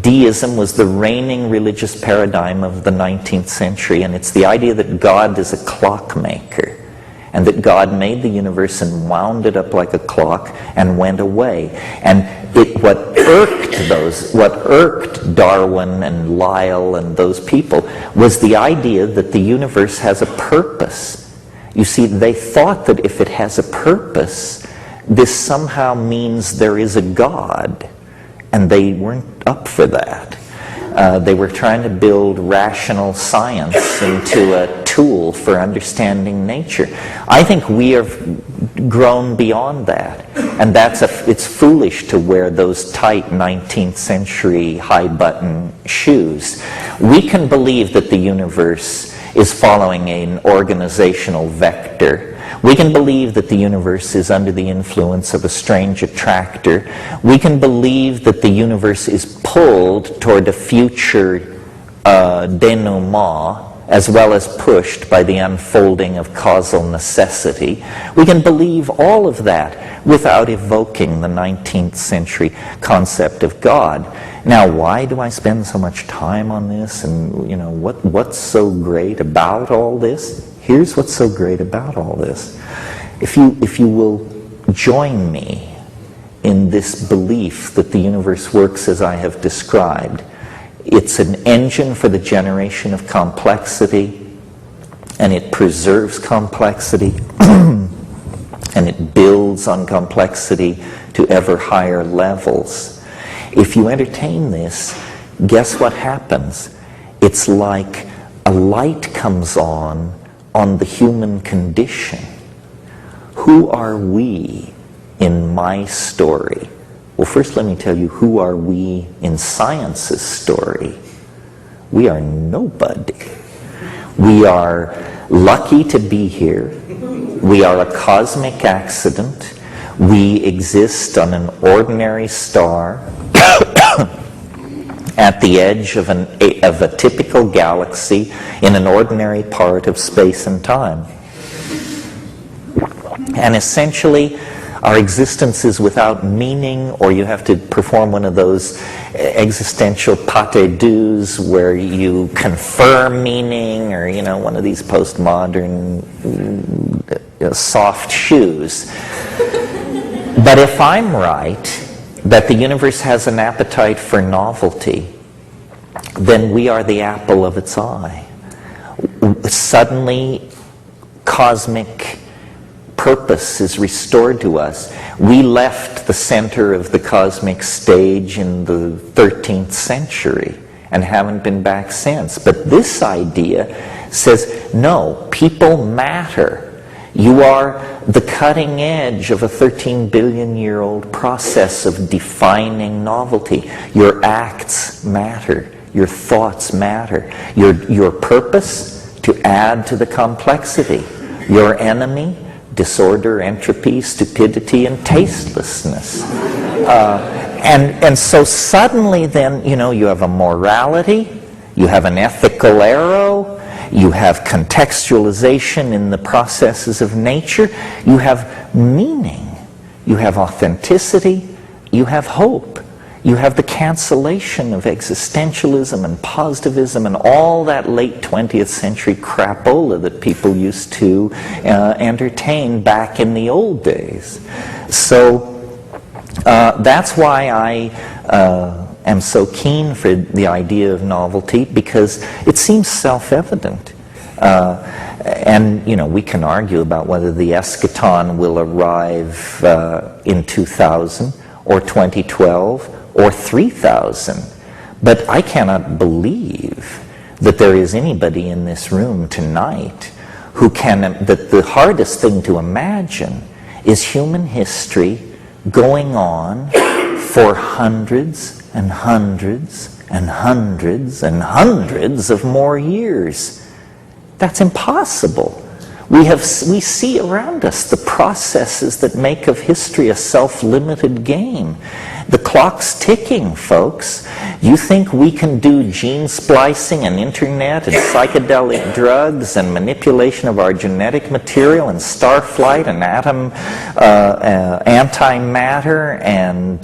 Deism was the reigning religious paradigm of the 19th century, and it's the idea that God is a clockmaker, and that God made the universe and wound it up like a clock and went away. And what irked Darwin and Lyell and those people was the idea that the universe has a purpose. You see, they thought that if it has a purpose, this somehow means there is a God, and they weren't up for that. They were trying to build rational science into a tool for understanding nature. I think we have grown beyond that, and it's foolish to wear those tight 19th century high-button shoes. We can believe that the universe is following an organizational vector. We can believe that the universe is under the influence of a strange attractor. We can believe that the universe is pulled toward a future denouement, as well as pushed by the unfolding of causal necessity. We can believe all of that without evoking the 19th century concept of God. Now, why do I spend so much time on this? And, what's so great about all this? Here's what's so great about all this. If you will join me in this belief that the universe works as I have described, it's an engine for the generation of complexity, and it preserves complexity, and it builds on complexity to ever higher levels. If you entertain this, guess what happens? It's like a light comes on the human condition. Who are we in my story? Well, first let me tell you, who are we in science's story? We are nobody. We are lucky to be here. We are a cosmic accident. We exist on an ordinary star at the edge of a typical galaxy in an ordinary part of space and time. And essentially, our existence is without meaning, or you have to perform one of those existential pâté douxes where you confer meaning, or one of these postmodern soft shoes. But if I'm right, that the universe has an appetite for novelty, then we are the apple of its eye. Suddenly, cosmic purpose is restored to us. We left the center of the cosmic stage in the 13th century and haven't been back since. But this idea says, no, people matter. You are the cutting edge of a 13-billion-year-old process of defining novelty. Your acts matter. Your thoughts matter. Your purpose, to add to the complexity. Your enemy, disorder, entropy, stupidity, and tastelessness. And so suddenly then, you have a morality, you have an ethical arrow, you have contextualization in the processes of nature, you have meaning, you have authenticity, you have hope, you have the cancellation of existentialism and positivism and all that late 20th century crapola that people used to entertain back in the old days. So that's why I am so keen for the idea of novelty, because it seems self-evident. And, we can argue about whether the eschaton will arrive in 2000 or 2012 or 3000. But I cannot believe that there is anybody in this room tonight that the hardest thing to imagine is human history going on for hundreds and hundreds and hundreds and hundreds of more years. That's impossible. We see around us the processes that make of history a self-limited game. The clock's ticking, folks. You think we can do gene splicing and internet and psychedelic drugs and manipulation of our genetic material and star flight and atom antimatter and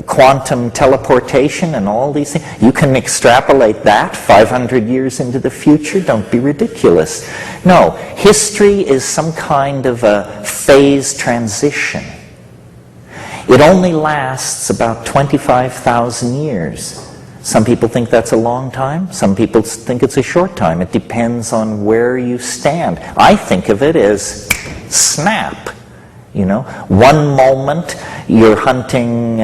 quantum teleportation and all these things? You can extrapolate that 500 years into the future? Don't be ridiculous. No, history is some kind of a phase transition. It only lasts about 25,000 years. Some people think that's a long time. Some people think it's a short time. It depends on where you stand. I think of it as snap. You know, one moment you're hunting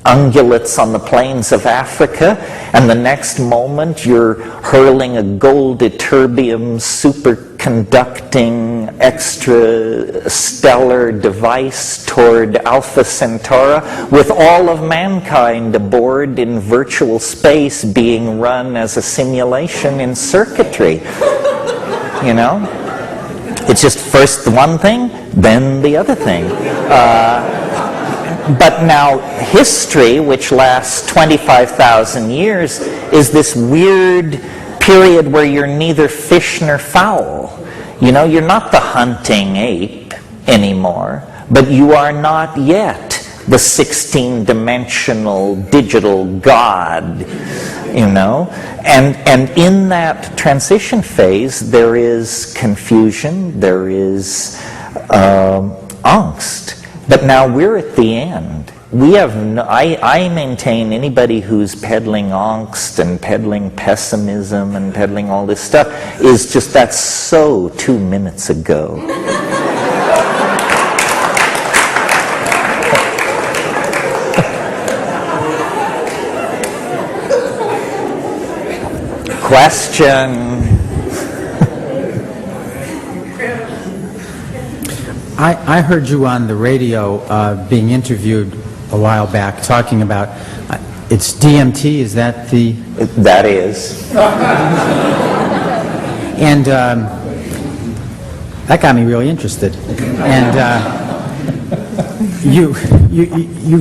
ungulates on the plains of Africa, and the next moment you're hurling a gold ytterbium superconducting extrastellar device toward Alpha Centauri with all of mankind aboard in virtual space being run as a simulation in circuitry. You know? It's just first one thing, then the other thing. But now history, which lasts 25,000 years, is this weird period where you're neither fish nor fowl. You know, you're not the hunting ape anymore, but you are not yet the 16-dimensional digital god, you know. And in that transition phase, there is confusion, there is angst. But now we're at the end. We have no, I maintain anybody who's peddling angst and peddling pessimism and peddling all this stuff is just, that's so 2 minutes ago. Question. I heard you on the radio being interviewed a while back talking about it's DMT, is that the... That is. And that got me really interested. And you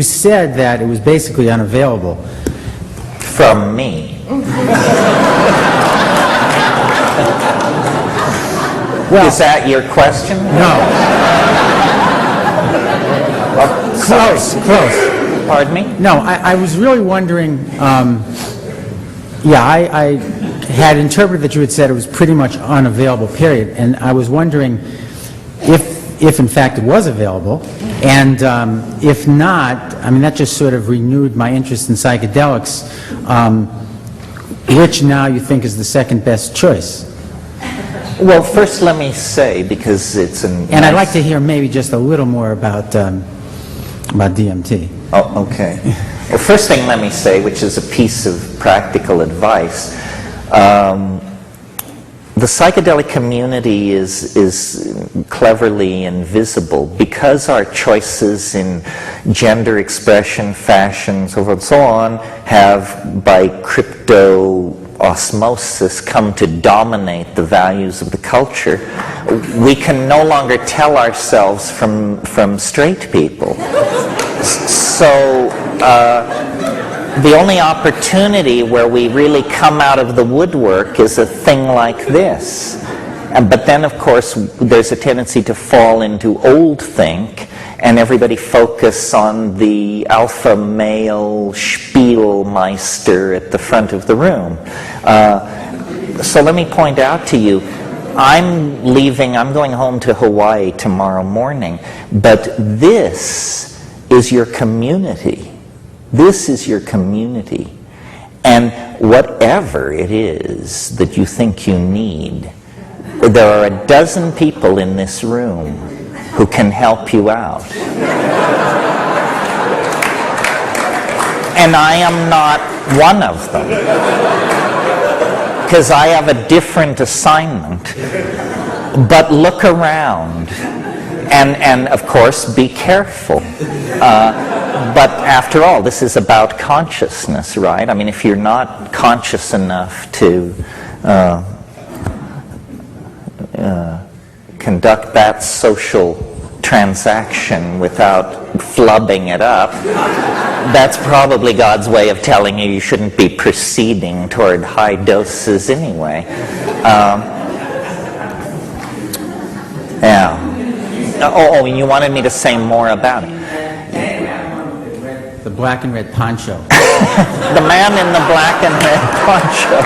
said that it was basically unavailable. From me. Well, is that your question? No. Close. Pardon me? No, I was really wondering, I had interpreted that you had said it was pretty much unavailable, period, and I was wondering if in fact it was available, and if not, I mean, that just sort of renewed my interest in psychedelics, which now you think is the second best choice? Well, first let me say, because it's an... And I'd like to hear maybe just a little more about DMT. Oh, okay. Well, first thing let me say, which is a piece of practical advice, the psychedelic community is cleverly invisible because our choices in gender expression, fashion, so forth and so on, have by crypto osmosis come to dominate the values of the culture. We can no longer tell ourselves from straight people. So the only opportunity where we really come out of the woodwork is a thing like this. But then, of course, there's a tendency to fall into old think, and everybody focus on the alpha male Spielmeister at the front of the room. So let me point out to you, I'm going home to Hawaii tomorrow morning, but this is your community. This is your community. And whatever it is that you think you need, there are a dozen people in this room who can help you out. And I am not one of them, because I have a different assignment. But look around, and of course, be careful. But after all, this is about consciousness, right? I mean, if you're not conscious enough to conduct that social transaction without flubbing it up. That's probably God's way of telling you shouldn't be proceeding toward high doses anyway. Yeah. Oh, you wanted me to say more about it. The black and red poncho. The man in the black and red poncho.